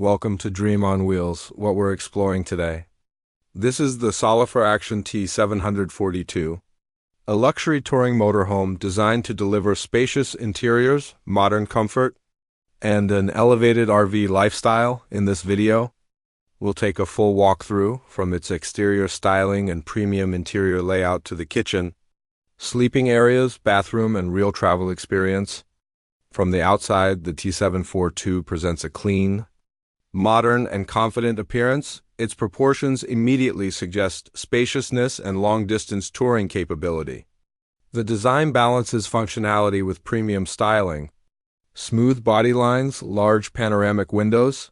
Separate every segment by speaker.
Speaker 1: Welcome to Dream on Wheels, what we're exploring today. This is the Solifer Action T742, a luxury touring motorhome designed to deliver spacious interiors, modern comfort, and an elevated RV lifestyle. In this video, we'll take a full walkthrough from its exterior styling and premium interior layout to the kitchen, sleeping areas, bathroom, and real travel experience. From the outside, the T742 presents a clean, modern, and confident appearance. Its proportions immediately suggest spaciousness and long-distance touring capability. The design balances functionality with premium styling. Smooth body lines, large panoramic windows,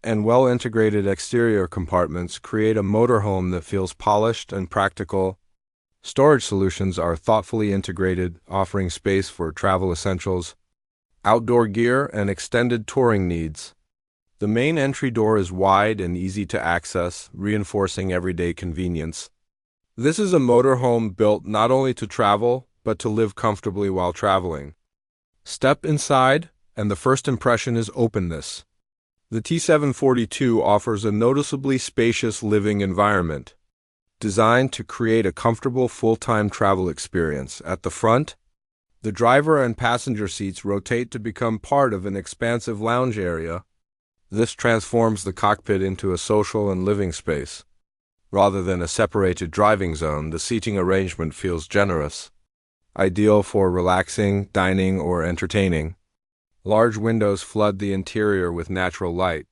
Speaker 1: and well-integrated exterior compartments create a motorhome that feels polished and practical. Storage solutions are thoughtfully integrated, offering space for travel essentials, outdoor gear, and extended touring needs. The main entry door is wide and easy to access, reinforcing everyday convenience. This is a motorhome built not only to travel, but to live comfortably while traveling. Step inside, and the first impression is openness. The T742 offers a noticeably spacious living environment, designed to create a comfortable full-time travel experience. At the front, the driver and passenger seats rotate to become part of an expansive lounge area. This transforms the cockpit into a social and living space. Rather than a separated driving zone, the seating arrangement feels generous, ideal for relaxing, dining, or entertaining. Large windows flood the interior with natural light,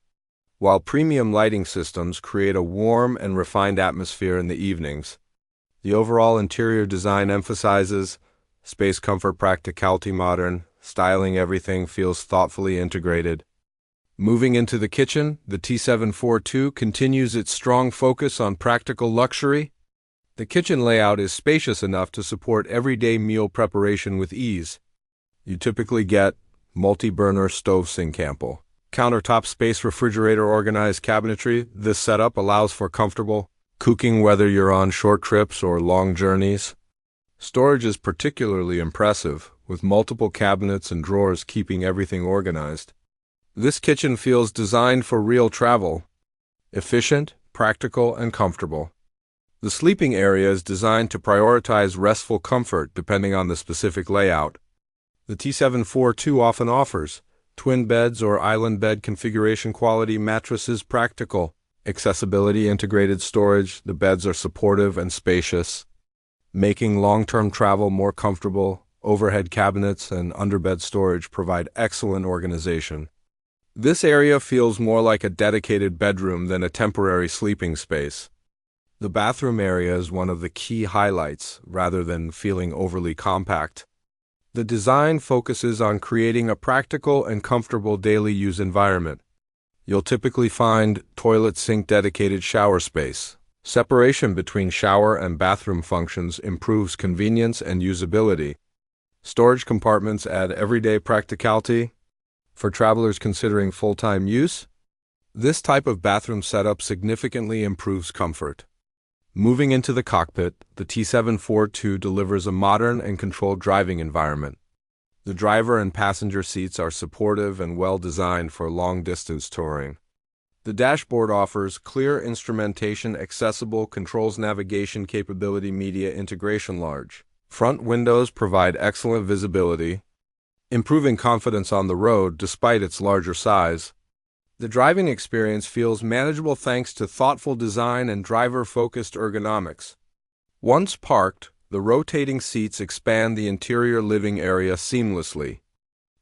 Speaker 1: while premium lighting systems create a warm and refined atmosphere in the evenings. The overall interior design emphasizes space, comfort, practicality, modern styling. Everything feels thoughtfully integrated. Moving into the kitchen, the T742 continues its strong focus on practical luxury. The kitchen layout is spacious enough to support everyday meal preparation with ease. You typically get multi-burner stove sink ample countertop space, refrigerator, organized cabinetry. This setup allows for comfortable cooking whether you're on short trips or long journeys. Storage is particularly impressive, with multiple cabinets and drawers keeping everything organized. This kitchen feels designed for real travel, efficient, practical, and comfortable. The sleeping area is designed to prioritize restful comfort depending on the specific layout. The T742 often offers twin beds or island bed configuration, quality mattresses, practical accessibility, integrated storage. The beds are supportive and spacious, making long-term travel more comfortable. Overhead cabinets and underbed storage provide excellent organization. This area feels more like a dedicated bedroom than a temporary sleeping space. The bathroom area is one of the key highlights, rather than feeling overly compact. The design focuses on creating a practical and comfortable daily use environment. You'll typically find toilet, sink, dedicated shower space. Separation between shower and bathroom functions improves convenience and usability. Storage compartments add everyday practicality. For travelers considering full-time use, this type of bathroom setup significantly improves comfort. Moving into the cockpit, the T742 delivers a modern and controlled driving environment. The driver and passenger seats are supportive and well-designed for long-distance touring. The dashboard offers clear instrumentation, accessible controls, navigation capability, media integration. Large front windows provide excellent visibility, improving confidence on the road despite its larger size. The driving experience feels manageable thanks to thoughtful design and driver-focused ergonomics. Once parked, the rotating seats expand the interior living area seamlessly.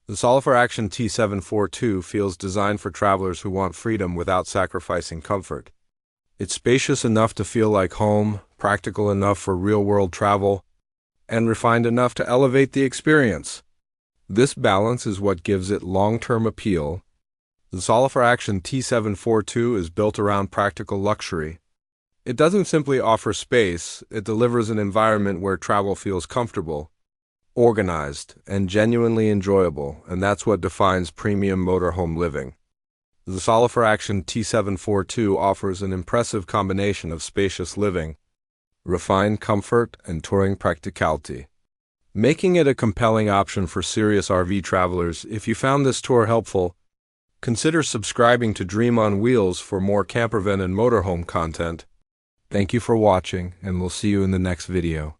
Speaker 1: The Solifer Action T742 feels designed for travelers who want freedom without sacrificing comfort. It's spacious enough to feel like home, practical enough for real-world travel, and refined enough to elevate the experience. This balance is what gives it long-term appeal. The Solifer Action T742 is built around practical luxury. It doesn't simply offer space, it delivers an environment where travel feels comfortable, organized, and genuinely enjoyable, and that's what defines premium motorhome living. The Solifer Action T742 offers an impressive combination of spacious living, refined comfort, and touring practicality, making it a compelling option for serious RV travelers. If you found this tour helpful, Consider subscribing to Dream on Wheels for more campervan and motorhome content. Thank you for watching, and we'll see you in the next video.